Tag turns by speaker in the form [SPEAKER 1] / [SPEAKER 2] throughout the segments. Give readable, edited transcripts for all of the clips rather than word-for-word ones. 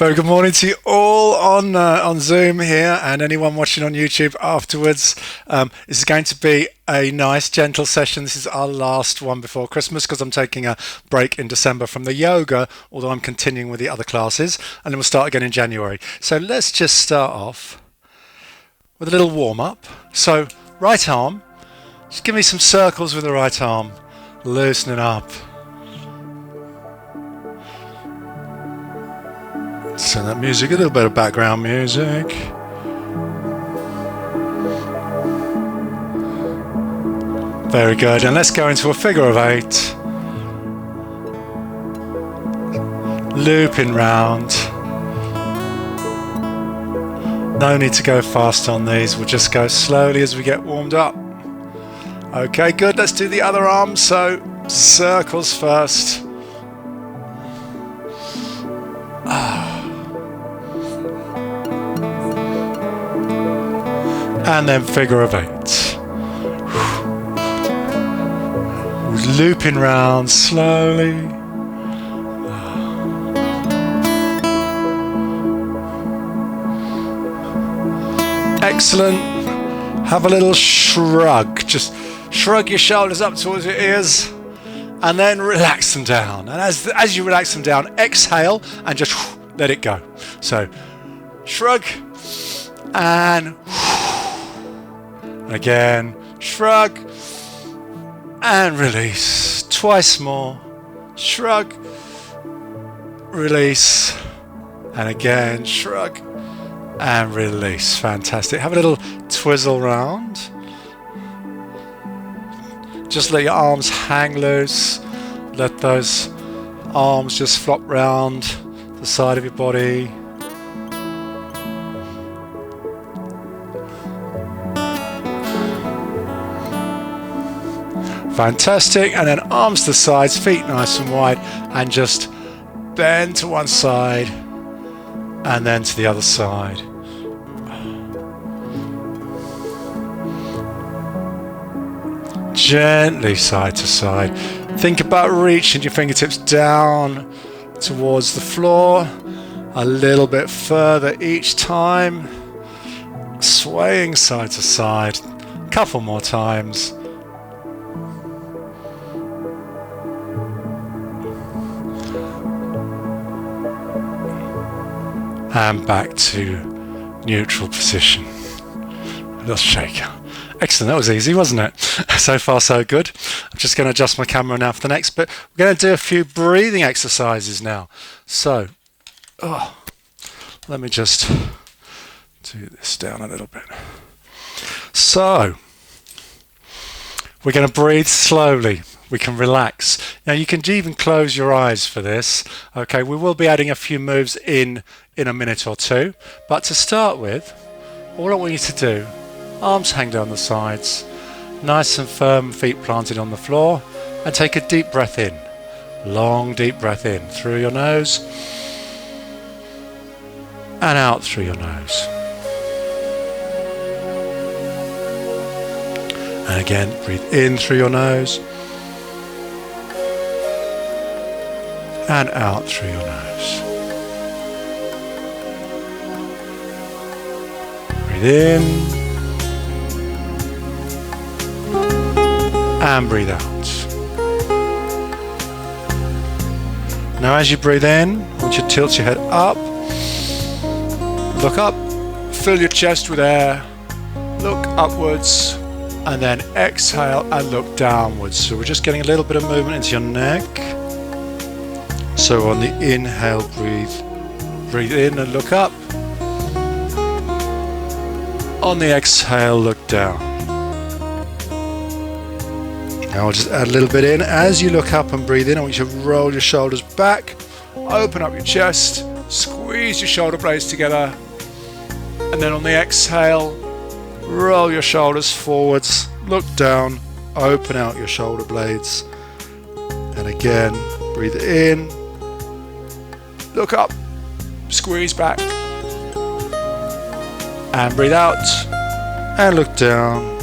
[SPEAKER 1] Very good morning to you all on Zoom here and anyone watching on YouTube afterwards. This is going to be a nice gentle session. This is our last one before Christmas because I'm taking a break in December from the yoga, although I'm continuing with the other classes, and then we'll start again in January. So let's just start off with a little warm-up. So right arm, just give me some circles with the right arm, loosening up. Send that music, a little bit of background music. Very good, and let's go into a figure of 8. Looping round. No need to go fast on these, we'll just go slowly as we get warmed up. Okay, good, let's do the other arm, so circles first. And then figure of 8. Looping round slowly. Excellent. Have a little shrug. Just shrug your shoulders up towards your ears and then relax them down. And as you relax them down, exhale and just let it go. So shrug and again, shrug and release. Twice more. Shrug, release, and again, shrug and release. Fantastic. Have a little twizzle round. Just let your arms hang loose. Let those arms just flop round the side of your body. Fantastic, and then arms to the sides, feet nice and wide, and just bend to one side and then to the other side. Gently side to side. Think about reaching your fingertips down towards the floor, a little bit further each time, swaying side to side, a couple more times. And back to neutral position. A little shake. Excellent, that was easy, wasn't it? So far so good. I'm just going to adjust my camera now for the next bit. We're going to do a few breathing exercises now. So, let me just do this down a little bit. So, we're going to breathe slowly. We can relax. Now you can even close your eyes for this. Okay, we will be adding a few moves in a minute or two. But to start with, all I want you to do, arms hang down the sides, nice and firm, feet planted on the floor, and take a deep breath in. Long deep breath in through your nose and out through your nose. And again, breathe in through your nose and out through your nose. Breathe in and breathe out. Now as you breathe in, I want you to tilt your head up, look up, fill your chest with air, look upwards, and then exhale and look downwards. So we're just getting a little bit of movement into your neck. So on the inhale, breathe in and look up. On the exhale, look down. Now I'll just add a little bit in. As you look up and breathe in, I want you to roll your shoulders back, open up your chest, squeeze your shoulder blades together, and then on the exhale, roll your shoulders forwards, look down, open out your shoulder blades, and again, breathe in, look up, squeeze back, and breathe out, and look down,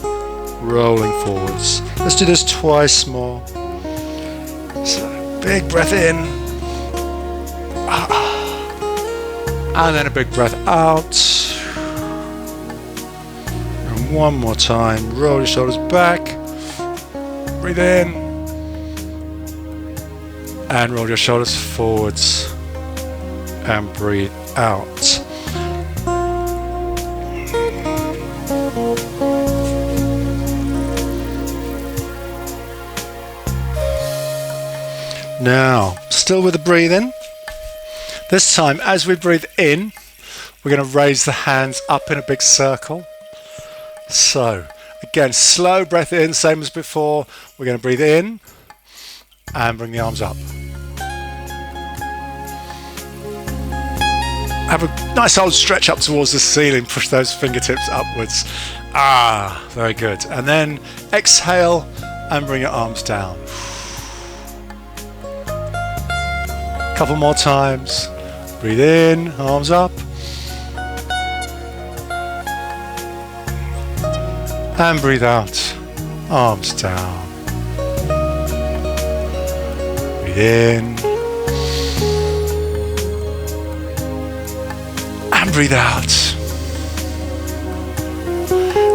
[SPEAKER 1] rolling forwards. Let's do this twice more. So, big breath in, And then a big breath out. And one more time. Roll your shoulders back. Breathe in. And roll your shoulders forwards. And breathe out. Now, still with the breathing. This time, as we breathe in, we're going to raise the hands up in a big circle. So, again, slow breath in, same as before. We're going to breathe in and bring the arms up. Have a nice old stretch up towards the ceiling. Push those fingertips upwards. Very good. And then exhale and bring your arms down. Couple more times. Breathe in, arms up. And breathe out, arms down. Breathe in. And breathe out.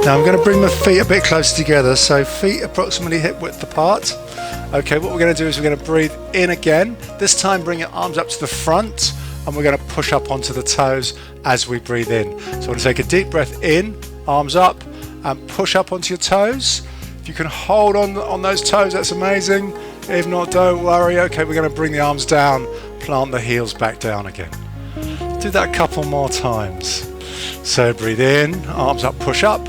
[SPEAKER 1] Now I'm going to bring my feet a bit closer together, so feet approximately hip width apart. Okay, what we're going to do is we're going to breathe in again. This time bring your arms up to the front and we're going to push up onto the toes as we breathe in. So we're going to take a deep breath in, arms up, and push up onto your toes. If you can hold on those toes, that's amazing. If not, don't worry. Okay, we're going to bring the arms down, plant the heels back down again. Do that a couple more times. So breathe in, arms up, push up.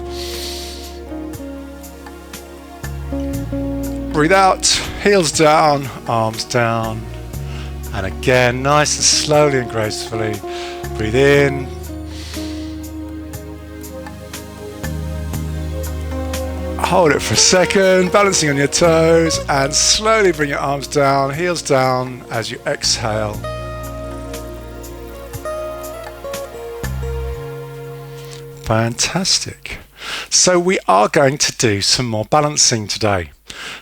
[SPEAKER 1] Breathe out, heels down, arms down. And again, nice and slowly and gracefully. Breathe in. Hold it for a second, balancing on your toes, and slowly bring your arms down, heels down as you exhale. Fantastic. So we are going to do some more balancing today.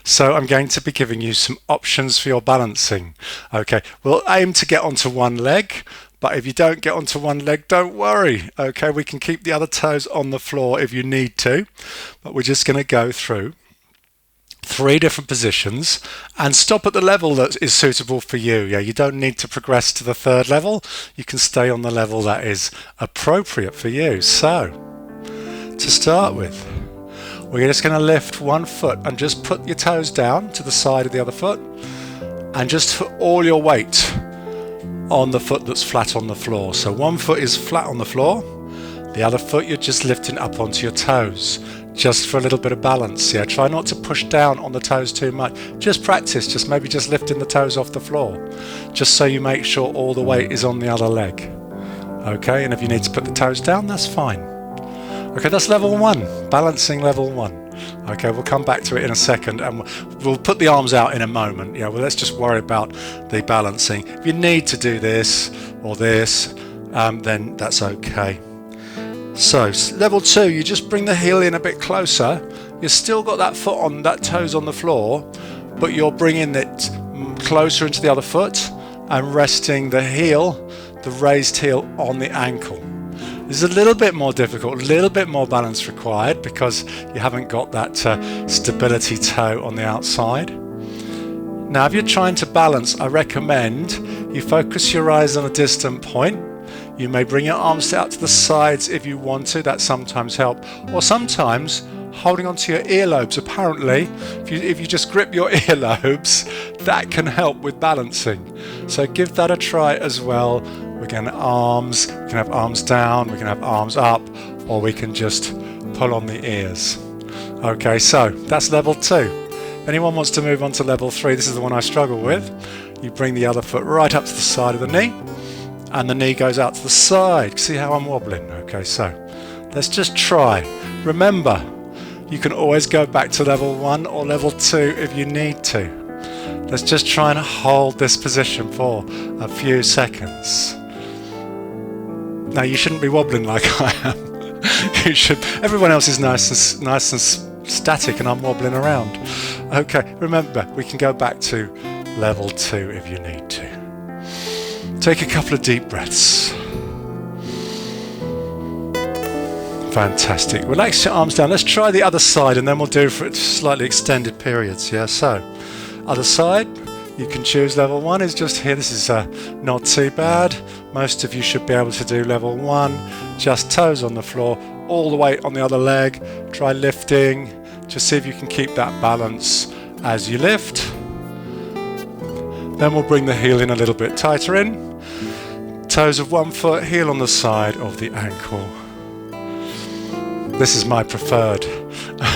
[SPEAKER 1] So I'm going to be giving you some options for your balancing. Okay, we'll aim to get onto one leg, but if you don't get onto one leg, don't worry. Okay, we can keep the other toes on the floor if you need to, but we're just going to go through 3 different positions and stop at the level that is suitable for you. Yeah, you don't need to progress to the 3rd level. You can stay on the level that is appropriate for you. So, to start with, we're just going to lift one foot and just put your toes down to the side of the other foot and just put all your weight on the foot that's flat on the floor. So one foot is flat on the floor, the other foot you're just lifting up onto your toes, just for a little bit of balance. Yeah, try not to push down on the toes too much. Just practice, just maybe just lifting the toes off the floor, just so you make sure all the weight is on the other leg. Okay, and if you need to put the toes down, that's fine. Okay, that's level 1, balancing level 1. Okay, we'll come back to it in a second and we'll put the arms out in a moment. Yeah, well, let's just worry about the balancing. If you need to do this or this, then that's okay. So, level 2, you just bring the heel in a bit closer. You've still got that foot on, that toes on the floor, but you're bringing it closer into the other foot and resting the heel, the raised heel, on the ankle. This is a little bit more difficult, a little bit more balance required because you haven't got that stability toe on the outside. Now, if you're trying to balance, I recommend you focus your eyes on a distant point. You may bring your arms out to the sides if you want to, that sometimes helps. Or sometimes holding onto your earlobes, apparently, if you just grip your earlobes, that can help with balancing. So give that a try as well. We can have arms down, we can have arms up, or we can just pull on the ears. Okay, so that's level 2. If anyone wants to move on to level 3, this is the one I struggle with. You bring the other foot right up to the side of the knee, and the knee goes out to the side. See how I'm wobbling? Okay, so let's just try. Remember, you can always go back to level 1 or level 2 if you need to. Let's just try and hold this position for a few seconds. Now, you shouldn't be wobbling like I am. You should. Everyone else is nice and static, and I'm wobbling around. Okay, remember, we can go back to level 2 if you need to. Take a couple of deep breaths. Fantastic. Relax your arms down. Let's try the other side and then we'll do for slightly extended periods. Yeah, so other side, you can choose level 1 is just here. This is not too bad. Most of you should be able to do level 1, just toes on the floor, all the weight on the other leg. Try lifting, just see if you can keep that balance as you lift. Then we'll bring the heel in a little bit tighter in. Toes of one foot, heel on the side of the ankle. This is my preferred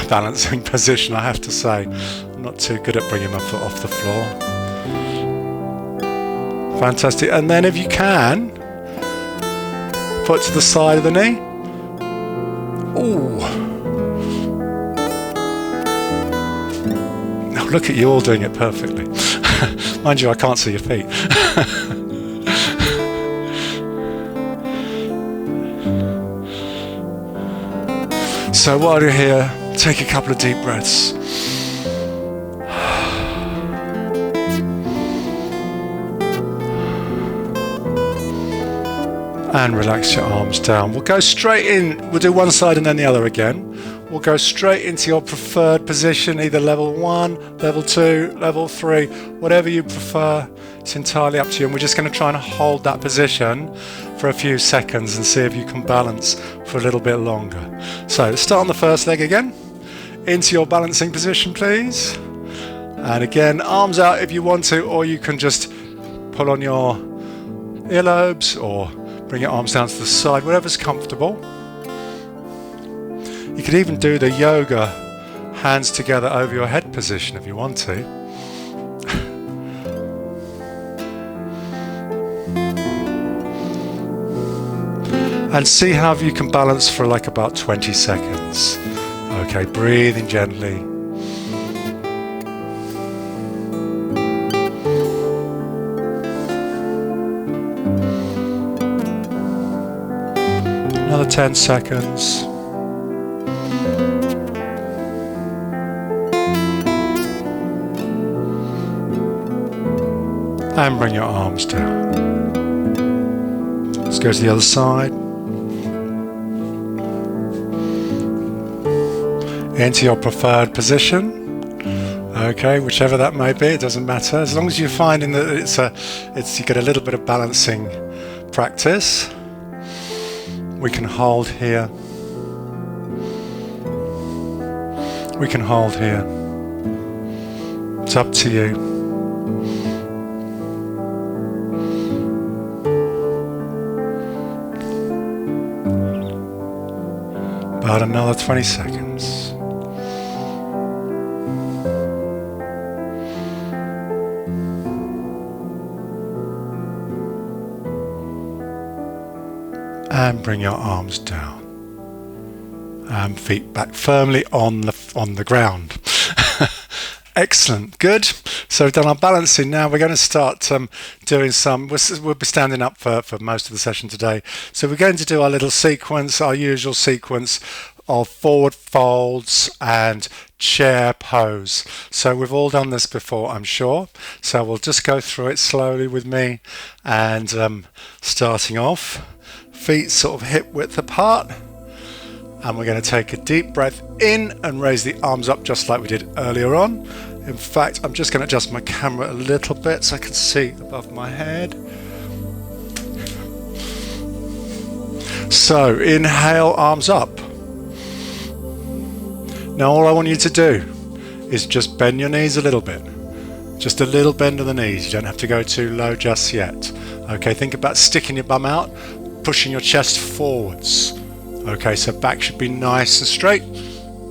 [SPEAKER 1] balancing position, I have to say. I'm not too good at bringing my foot off the floor. Fantastic. And then if you can, foot to the side of the knee. Ooh. Now look at you all doing it perfectly. Mind you, I can't see your feet. So while you're here, take a couple of deep breaths. And relax your arms down. We'll go straight in. We'll do one side and then the other again. We'll go straight into your preferred position, either level 1, level 2, level 3, whatever you prefer. It's entirely up to you. And we're just going to try and hold that position for a few seconds and see if you can balance for a little bit longer. So let's start on the first leg again. Into your balancing position, please. And again, arms out if you want to, or you can just pull on your earlobes or bring your arms down to the side, whatever's comfortable. You could even do the yoga hands together over your head position if you want to. And see how you can balance for like about 20 seconds. Okay, breathing gently. Another 10 seconds. And bring your arms down. Let's go to the other side. Into your preferred position. Okay, whichever that may be, it doesn't matter. As long as you're finding that you get a little bit of balancing practice. We can hold here. We can hold here. It's up to you. About another 20 seconds. And bring your arms down. And feet back firmly on the ground. Excellent, good. So we've done our balancing. Now we're going to start doing some, we'll be standing up for most of the session today. So we're going to do our little sequence, our usual sequence of forward folds and chair pose. So we've all done this before, I'm sure. So we'll just go through it slowly with me. And starting off, feet sort of hip width apart. And we're going to take a deep breath in and raise the arms up just like we did earlier on. In fact, I'm just going to adjust my camera a little bit so I can see above my head. So, inhale, arms up. Now all I want you to do is just bend your knees a little bit. Just a little bend of the knees. You don't have to go too low just yet. Okay, think about sticking your bum out, pushing your chest forwards. Okay, so back should be nice and straight.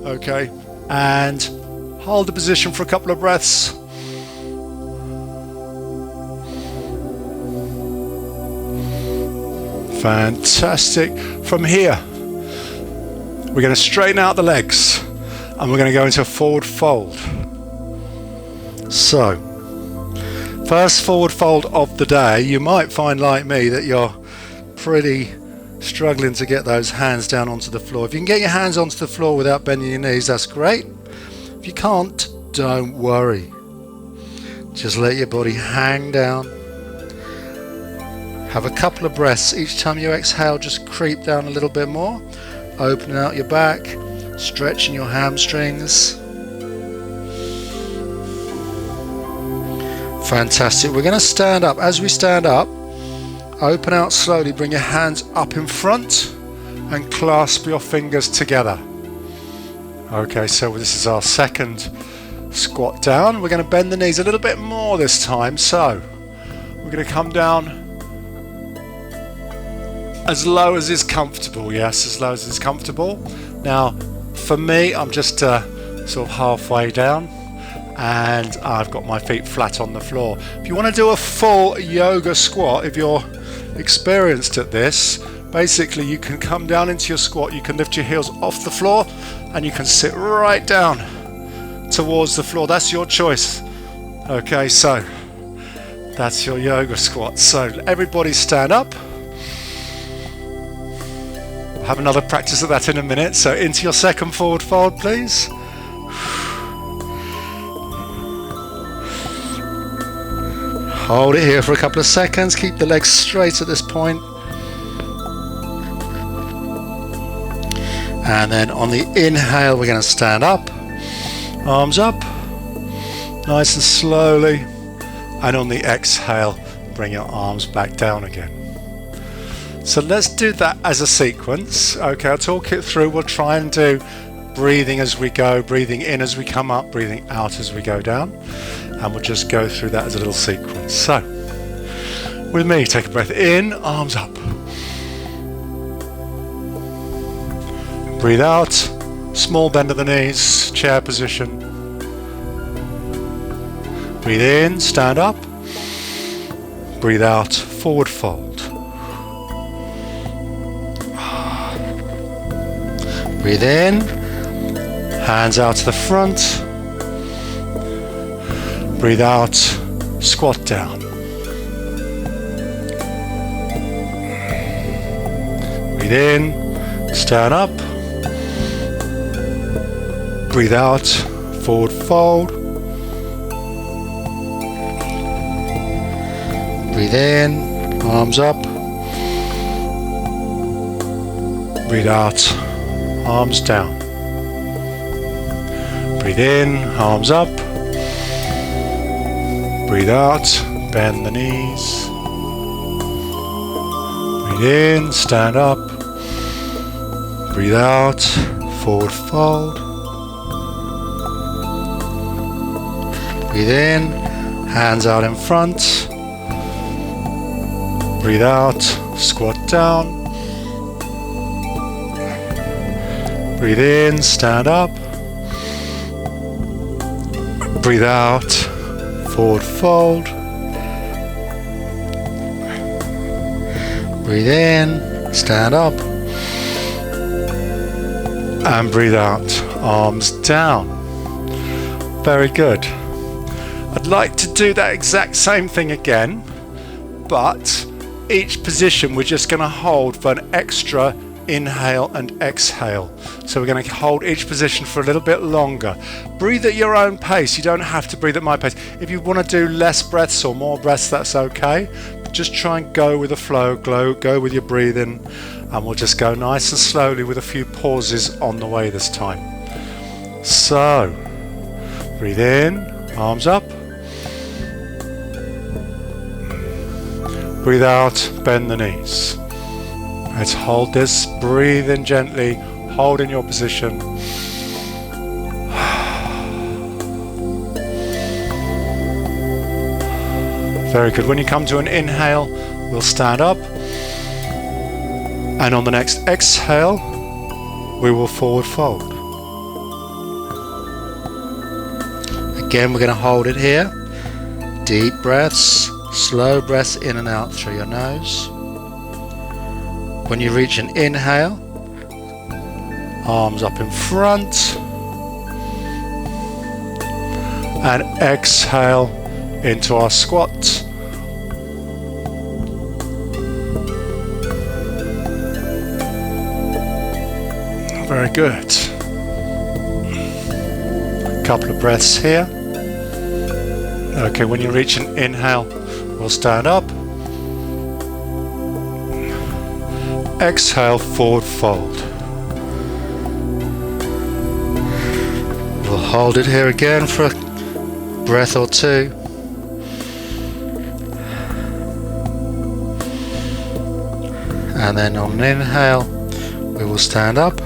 [SPEAKER 1] Okay, and hold the position for a couple of breaths. Fantastic. From here, we're going to straighten out the legs and we're going to go into a forward fold. So, first forward fold of the day. You might find, like me, that you're pretty struggling to get those hands down onto the floor. If you can get your hands onto the floor without bending your knees, that's great. If you can't, don't worry. Just let your body hang down. Have a couple of breaths. Each time you exhale, just creep down a little bit more. opening out your back, stretching your hamstrings. Fantastic. We're going to stand up. As we stand up, open out slowly, bring your hands up in front and clasp your fingers together. Okay, so this is our second squat down. We're going to bend the knees a little bit more this time. So we're going to come down as low as is comfortable. Yes, as low as is comfortable. Now, for me, I'm just sort of halfway down and I've got my feet flat on the floor. If you want to do a full yoga squat, if you're experienced at this, basically you can come down into your squat, you can lift your heels off the floor and you can sit right down towards the floor. That's your choice. Okay, so that's your yoga squat. So everybody stand up. Have another practice of that in a minute. So into your second forward fold, please. Hold it here for a couple of seconds. Keep the legs straight at this point. And then on the inhale, we're going to stand up. Arms up. Nice and slowly. And on the exhale, bring your arms back down again. So let's do that as a sequence. Okay, I'll talk it through. We'll try and do breathing as we go, breathing in as we come up, breathing out as we go down. And we'll just go through that as a little sequence. So, with me, take a breath in, arms up. Breathe out, small bend of the knees, chair position. Breathe in, stand up. Breathe out, forward fold. Breathe in, hands out to the front. Breathe out, squat down. Breathe in, stand up. Breathe out, forward fold. Breathe in, arms up. Breathe out, arms down. Breathe in, arms up. Breathe out, bend the knees. Breathe in, stand up. Breathe out, forward fold. Breathe in, hands out in front. Breathe out, squat down. Breathe in, stand up. Breathe out, forward fold. Breathe in, stand up. And breathe out, arms down. Very good. I'd like to do that exact same thing again, but each position we're just going to hold for an extra inhale and exhale. So we're going to hold each position for a little bit longer. Breathe at your own pace. You don't have to breathe at my pace. If you want to do less breaths or more breaths, that's okay. But just try and go with the flow, go with your breathing, and we'll just go nice and slowly with a few pauses on the way this time. So, breathe in, arms up. Breathe out, bend the knees. Let's hold this, breathe in gently, hold in your position. Very good. When you come to an inhale, we'll stand up. And on the next exhale, we will forward fold. Again, we're going to hold it here. Deep breaths, slow breaths in and out through your nose. When you reach an inhale, arms up in front. And exhale into our squat. Very good. A couple of breaths here. Okay, when you reach an inhale, we'll stand up. Exhale, forward fold. hold it here again for a breath or two. And then on an inhale, we will stand up.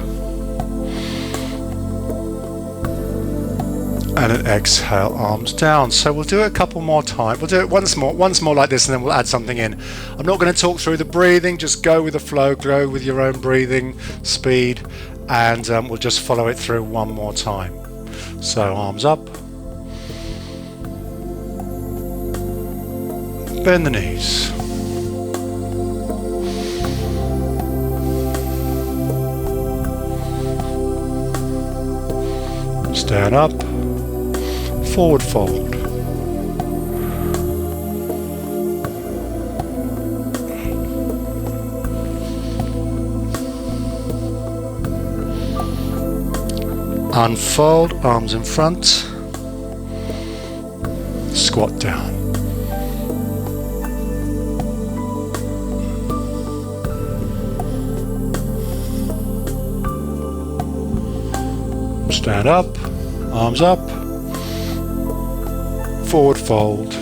[SPEAKER 1] And an exhale, arms down. So we'll do it a couple more times. We'll do it once more like this, and then we'll add something in. I'm not going to talk through the breathing, just go with the flow, go with your own breathing speed, and we'll just follow it through one more time. So arms up, bend the knees. Stand up. Forward fold. Unfold, arms in front. Squat down. Stand up, arms up. Forward fold.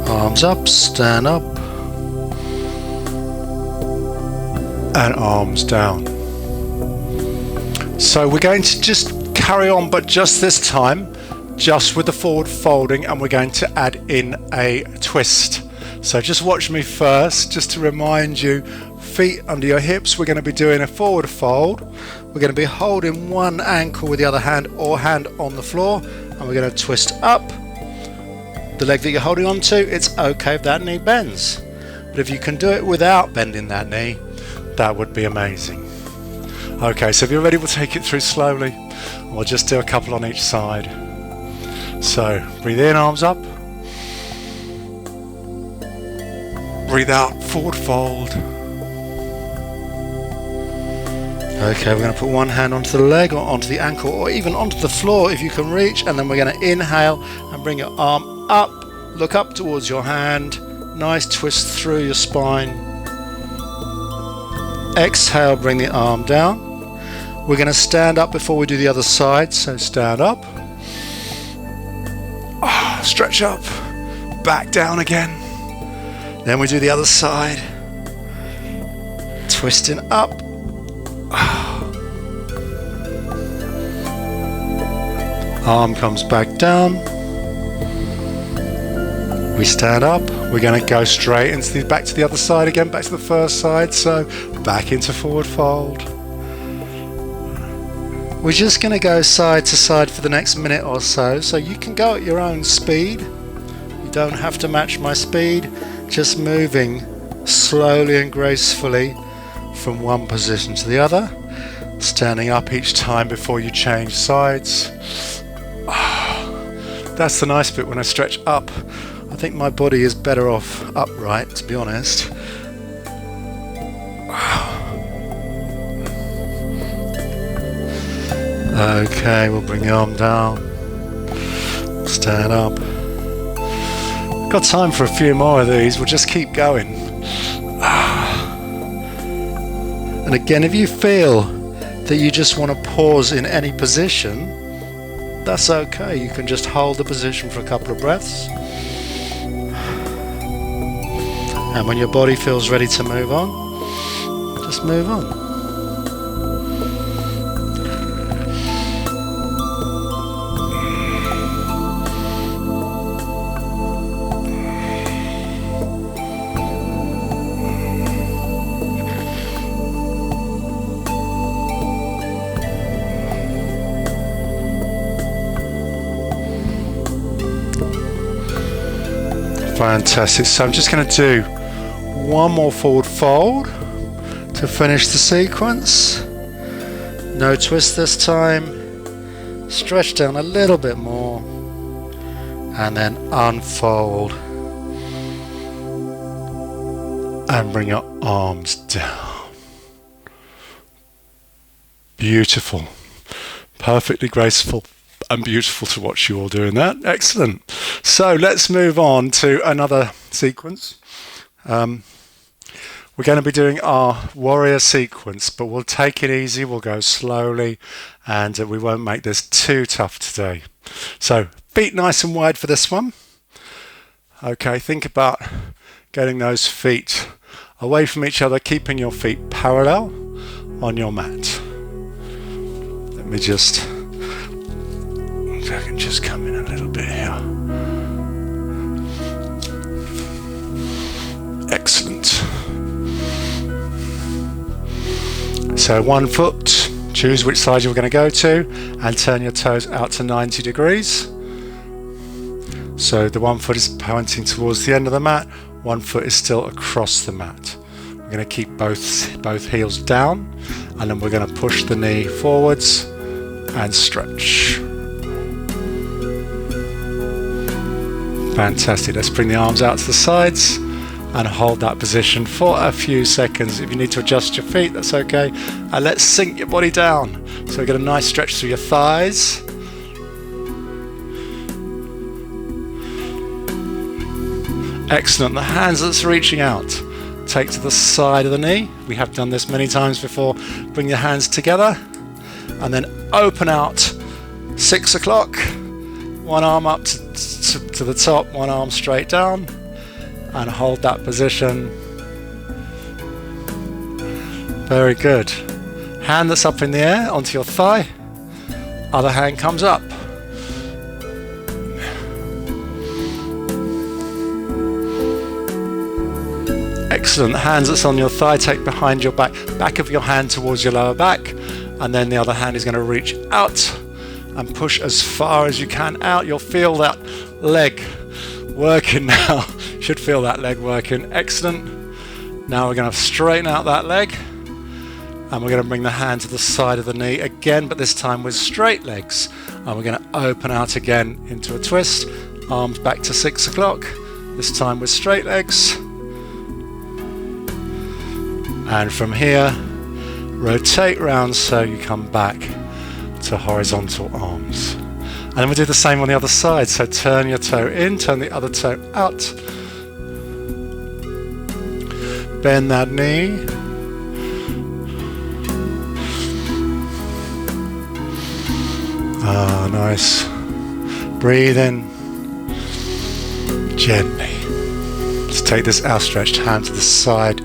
[SPEAKER 1] Arms up, stand up. And arms down. So we're going to just carry on, but just this time, just with the forward folding, and we're going to add in a twist. So just watch me first, just to remind you, feet under your hips, we're going to be doing a forward fold. We're going to be holding one ankle with the other hand or hand on the floor, and we're going to twist up. The leg that you're holding on to, it's okay if that knee bends. But if you can do it without bending that knee, that would be amazing. Okay, so if you're ready, we'll take it through slowly. We'll just do a couple on each side. So breathe in, arms up. Breathe out, forward fold. Okay, we're going to put one hand onto the leg or onto the ankle or even onto the floor if you can reach, and then we're going to inhale and bring your arm up. Look up towards your hand. Nice twist through your spine. Exhale, bring the arm down. We're going to stand up before we do the other side, so stand up. Stretch up. Back down again. Then we do the other side. Twisting up. Arm comes back down. We stand up. We're going to go straight into back to the other side again, back to the first side. So back into forward fold. We're just going to go side to side for the next minute or so. So you can go at your own speed. You don't have to match my speed. Just moving slowly and gracefully from one position to the other. Standing up each time before you change sides. That's the nice bit when I stretch up. I think my body is better off upright, to be honest. Okay, we'll bring the arm down. Stand up. Got time for a few more of these. We'll just keep going. And again, if you feel that you just want to pause in any position, that's okay. You can just hold the position for a couple of breaths. And when your body feels ready to move on, just move on. Fantastic. So I'm just going to do one more forward fold to finish the sequence. No twist this time. Stretch down a little bit more and then unfold and bring your arms down. Beautiful. Perfectly graceful and beautiful to watch you all doing that. Excellent. So let's move on to another sequence. We're going to be doing our warrior sequence, but we'll take it easy, we'll go slowly, and we won't make this too tough today. So feet nice and wide for this one. Okay, think about getting those feet away from each other, keeping your feet parallel on your mat. Let me just, if I can just come in a little bit here. Excellent. So 1 foot, choose which side you're going to go to and turn your toes out to 90 degrees. So the 1 foot is pointing towards the end of the mat, 1 foot is still across the mat. We're going to keep both heels down, and then we're going to push the knee forwards and stretch. Fantastic. Let's bring the arms out to the sides and hold that position for a few seconds. If you need to adjust your feet, that's okay. And let's sink your body down. So we get a nice stretch through your thighs. Excellent. The hands that's reaching out, take to the side of the knee. We have done this many times before. Bring your hands together and then open out 6 o'clock. One arm up to the top, one arm straight down, and hold that position. Very good. Hand that's up in the air onto your thigh, other hand comes up. Excellent. Hands that's on your thigh, take behind your back of your hand towards your lower back, and then the other hand is going to reach out and push as far as you can out. You'll feel that leg working now. Should feel that leg working. Excellent. Now we're going to straighten out that leg, and we're going to bring the hand to the side of the knee again, but this time with straight legs, and we're going to open out again into a twist. Arms back to 6 o'clock, this time with straight legs. And from here, rotate round so you come back to horizontal arms. And then we do the same on the other side. So turn your toe in, turn the other toe out. Bend that knee. Ah, nice. Breathe in gently. Let's take this outstretched hand to the side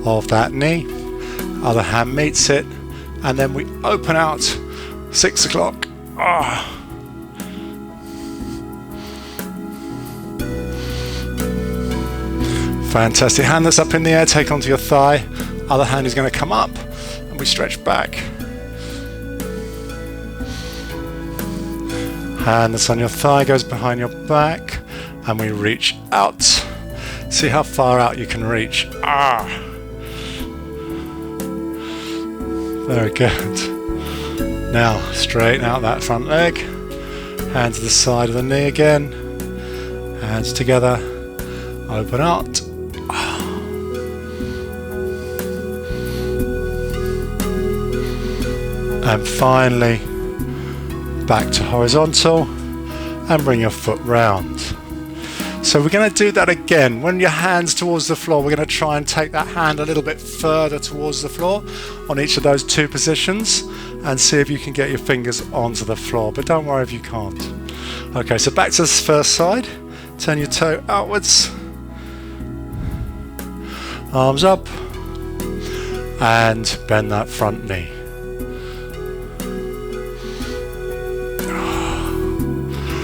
[SPEAKER 1] of that knee. Other hand meets it, and then we open out 6 o'clock. Ah. Fantastic. Hand that's up in the air, take onto your thigh. Other hand is going to come up, and we stretch back. Hand that's on your thigh goes behind your back, and we reach out. See how far out you can reach. Ah. Very good. Now straighten out that front leg. Hand to the side of the knee again. Hands together. Open out. And finally, back to horizontal, and bring your foot round. So we're going to do that again. When your hand's towards the floor, we're going to try and take that hand a little bit further towards the floor on each of those two positions, and see if you can get your fingers onto the floor, but don't worry if you can't. Okay, so back to the first side. Turn your toe outwards, arms up, and bend that front knee.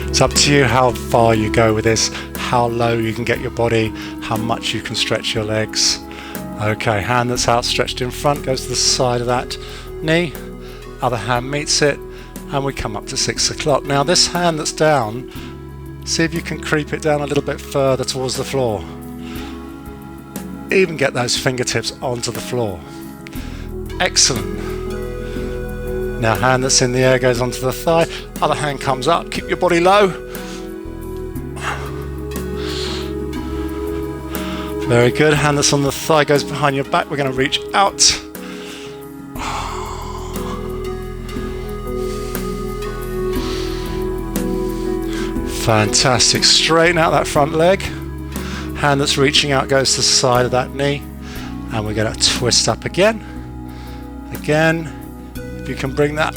[SPEAKER 1] It's up to you how far you go with this, how low you can get your body, how much you can stretch your legs. Okay, hand that's outstretched in front goes to the side of that knee, other hand meets it, and we come up to 6 o'clock. Now this hand that's down, see if you can creep it down a little bit further towards the floor. Even get those fingertips onto the floor. Excellent. Now hand that's in the air goes onto the thigh, other hand comes up, keep your body low. Very good, hand that's on the thigh goes behind your back, we're going to reach out. Fantastic, straighten out that front leg. Hand that's reaching out goes to the side of that knee, and we're going to twist up again. Again, if you can bring that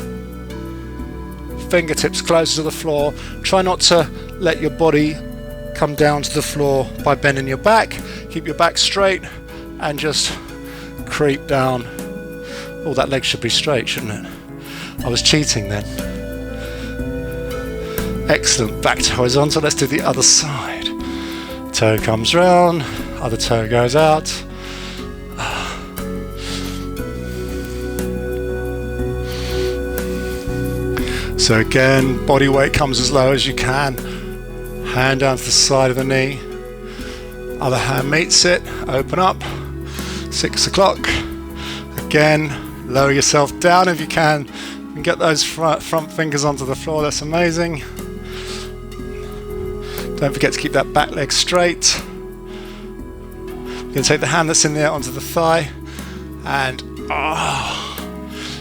[SPEAKER 1] fingertips closer to the floor, try not to let your body come down to the floor by bending your back. Keep your back straight and just creep down. Oh, that leg should be straight, shouldn't it? I was cheating then. Excellent, back to horizontal. Let's do the other side. Toe comes round, other toe goes out. So again, body weight comes as low as you can. Hand down to the side of the knee. Other hand meets it, open up. 6 o'clock. Again, lower yourself down if you can. And get those front fingers onto the floor, that's amazing. Don't forget to keep that back leg straight. You're going to take the hand that's in there onto the thigh, and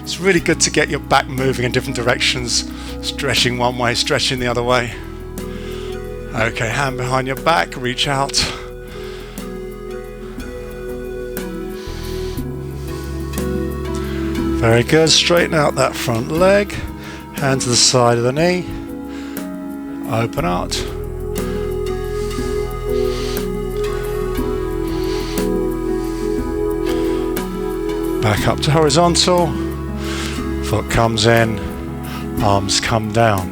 [SPEAKER 1] it's really good to get your back moving in different directions, stretching one way, stretching the other way. Okay, hand behind your back, reach out. Very good, straighten out that front leg, hand to the side of the knee, open out. Back up to horizontal, foot comes in, arms come down.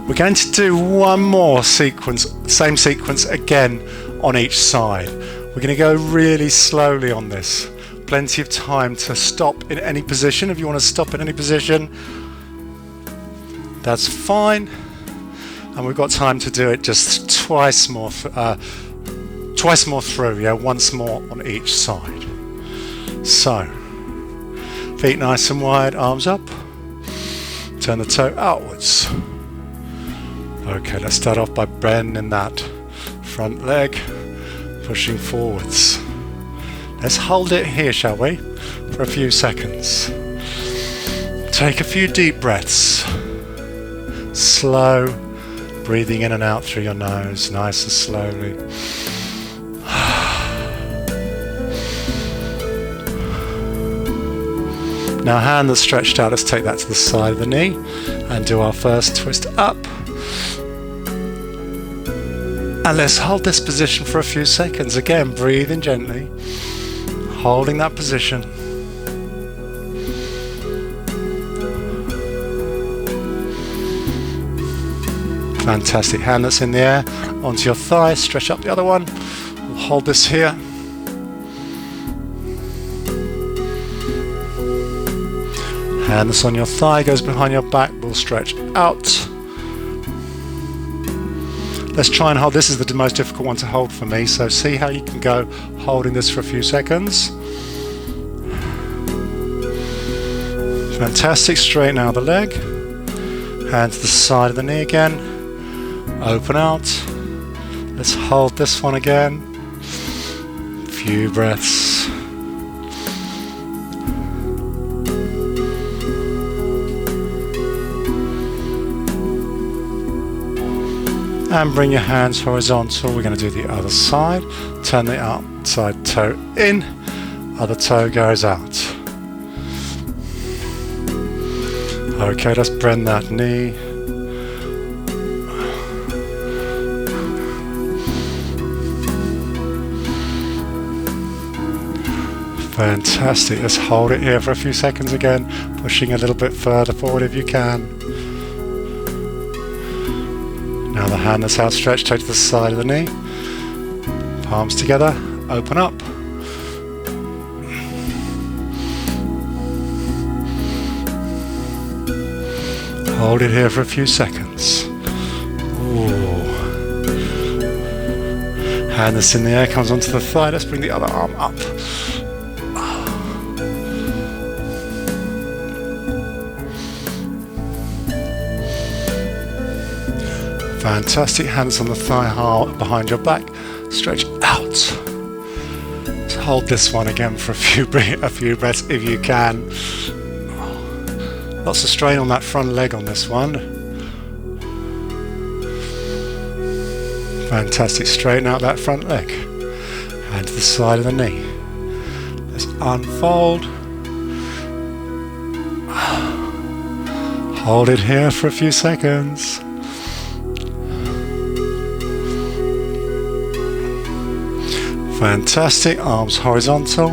[SPEAKER 1] We're going to do one more sequence, same sequence again on each side. We're going to go really slowly on this. Plenty of time to stop in any position. If you want to stop in any position, that's fine. And we've got time to do it just twice more through, once more on each side. So, feet nice and wide, arms up. Turn the toe outwards. Okay, let's start off by bending that front leg, pushing forwards. Let's hold it here, shall we, for a few seconds. Take a few deep breaths. Slow, breathing in and out through your nose, nice and slowly. Now, hand that's stretched out, let's take that to the side of the knee and do our first twist up. And let's hold this position for a few seconds. Again, breathing gently, holding that position. Fantastic. Hand that's in the air onto your thigh, stretch up the other one. We'll hold this here. Hand that's on your thigh goes behind your back, we'll stretch out. Let's try and hold, this is the most difficult one to hold for me, so see how you can go holding this for a few seconds. Fantastic, straighten out the leg. Hand to the side of the knee again. Open out. Let's hold this one again. Few breaths. And bring your hands horizontal. We're going to do the other side. Turn the outside toe in, other toe goes out. Okay, let's bend that knee. Fantastic. Let's hold it here for a few seconds again, pushing a little bit further forward if you can. Now the hand that's outstretched, take to the side of the knee. Palms together, open up. Hold it here for a few seconds. Ooh. Hand that's in the air comes onto the thigh. Let's bring the other arm up. Fantastic. Hands on the thigh behind your back. Stretch out. Let's hold this one again for a few breaths if you can. Lots of strain on that front leg on this one. Fantastic. Straighten out that front leg. Hand to the side of the knee. Let's unfold. Hold it here for a few seconds. Fantastic. Arms horizontal.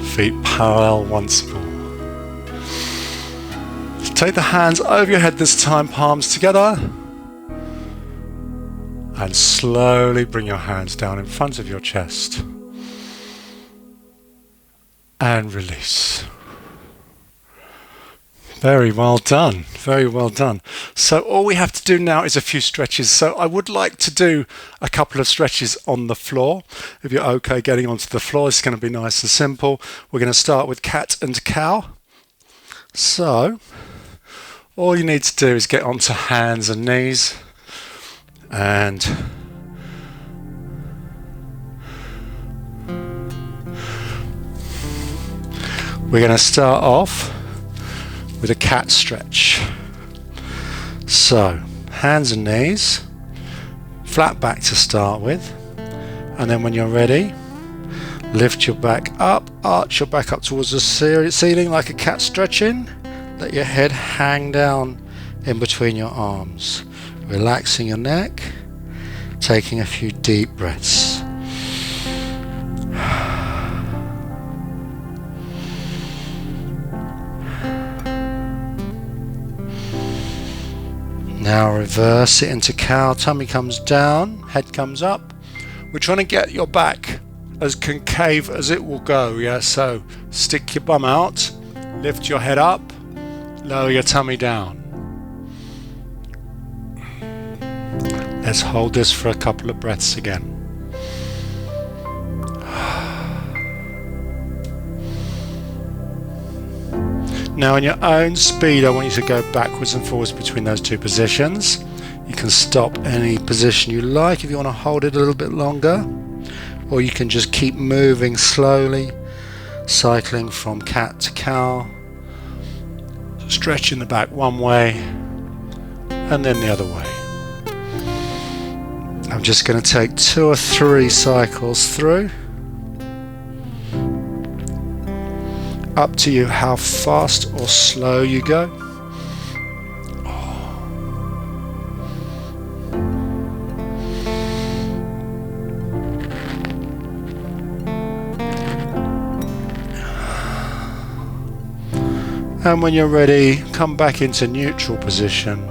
[SPEAKER 1] Feet parallel once more. Take the hands over your head this time, palms together. And slowly bring your hands down in front of your chest. And release. Very well done. Very well done. So all we have to do now is a few stretches. So I would like to do a couple of stretches on the floor. If you're okay getting onto the floor, it's going to be nice and simple. We're going to start with cat and cow. So all you need to do is get onto hands and knees. And we're going to start off with a cat stretch. So hands and knees, flat back to start with, and then when you're ready, lift your back up, arch your back up towards the ceiling like a cat stretching. Let your head hang down in between your arms, relaxing your neck, taking a few deep breaths. Now reverse it into cow. Tummy comes down, head comes up. We're trying to get your back as concave as it will go. Yeah, so stick your bum out, lift your head up, lower your tummy down. Let's hold this for a couple of breaths again. Now in your own speed, I want you to go backwards and forwards between those two positions. You can stop any position you like if you want to hold it a little bit longer, or you can just keep moving slowly, cycling from cat to cow, stretching the back one way and then the other way. I'm just going to take 2 or 3 cycles through. Up to you how fast or slow you go. And when you're ready, come back into neutral position.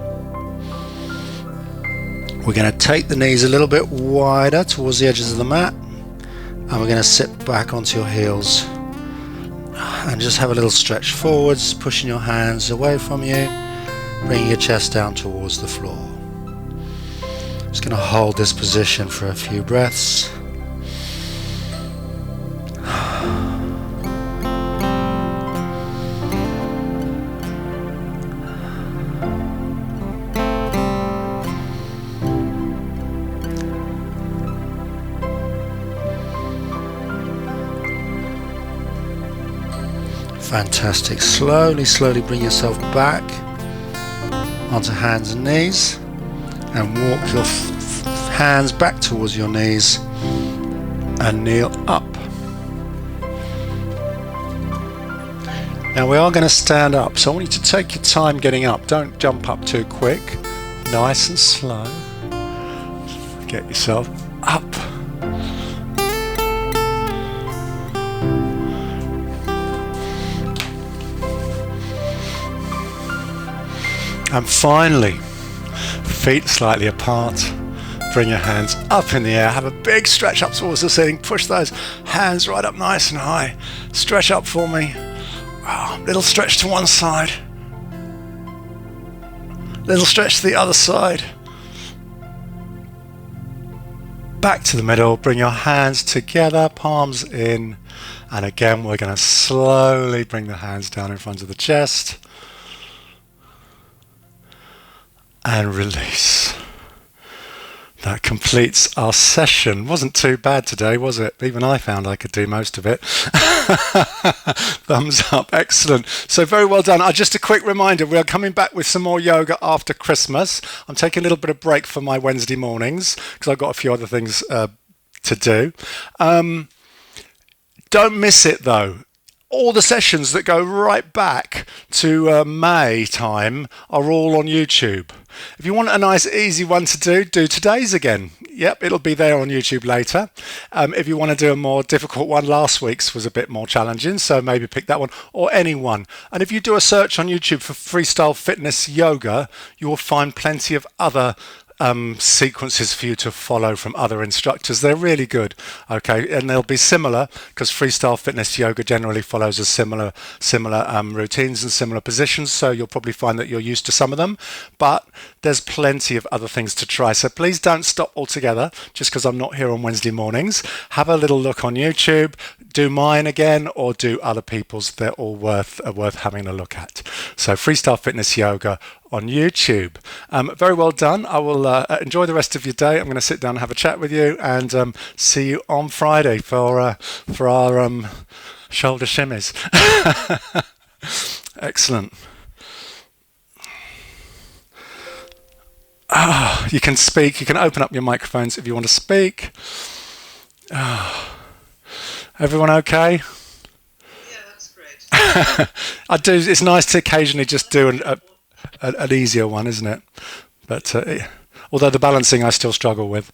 [SPEAKER 1] We're going to take the knees a little bit wider towards the edges of the mat, and we're going to sit back onto your heels and just have a little stretch forwards, pushing your hands away from you, bringing your chest down towards the floor. Just going to hold this position for a few breaths. Fantastic. Slowly bring yourself back onto hands and knees and walk your hands back towards your knees and kneel up. Now we are going to stand up, so I want you to take your time getting up. Don't jump up too quick. Nice and slow. Get yourself up. And finally, feet slightly apart. Bring your hands up in the air. Have a big stretch up towards the ceiling. Push those hands right up nice and high. Stretch up for me. Little stretch to one side. Little stretch to the other side. Back to the middle. Bring your hands together, palms in. And again, we're going to slowly bring the hands down in front of the chest. And release. That completes our session. Wasn't too bad today, was it? Even I found I could do most of it. Thumbs up. Excellent. So very well done. Just a quick reminder, we are coming back with some more yoga after Christmas. I'm taking a little bit of break for my Wednesday mornings because I've got a few other things to do. Don't miss it though. All the sessions that go right back to May time are all on YouTube. If you want a nice easy one to do today's again. Yep, it'll be there on YouTube later. If you want to do a more difficult one, last week's was a bit more challenging, so maybe pick that one or any one. And if you do a search on YouTube for Freestyle Fitness Yoga, you will find plenty of other sequences for you to follow from other instructors. They're really good, okay, and they'll be similar because Freestyle Fitness Yoga generally follows a similar routines and similar positions, so you'll probably find that you're used to some of them, but there's plenty of other things to try. So please don't stop altogether just because I'm not here on Wednesday mornings. Have a little look on YouTube, do mine again or do other people's. They're all worth having a look at. So Freestyle Fitness Yoga on YouTube. Very well done. I will enjoy the rest of your day. I'm going to sit down and have a chat with you, and see you on Friday for our shoulder shimmies. Excellent. You can speak. You can open up your microphones if you want to speak. Everyone okay?
[SPEAKER 2] Yeah, that's great.
[SPEAKER 1] I do. It's nice to occasionally just do an easier one, isn't it? But although the balancing I still struggle with.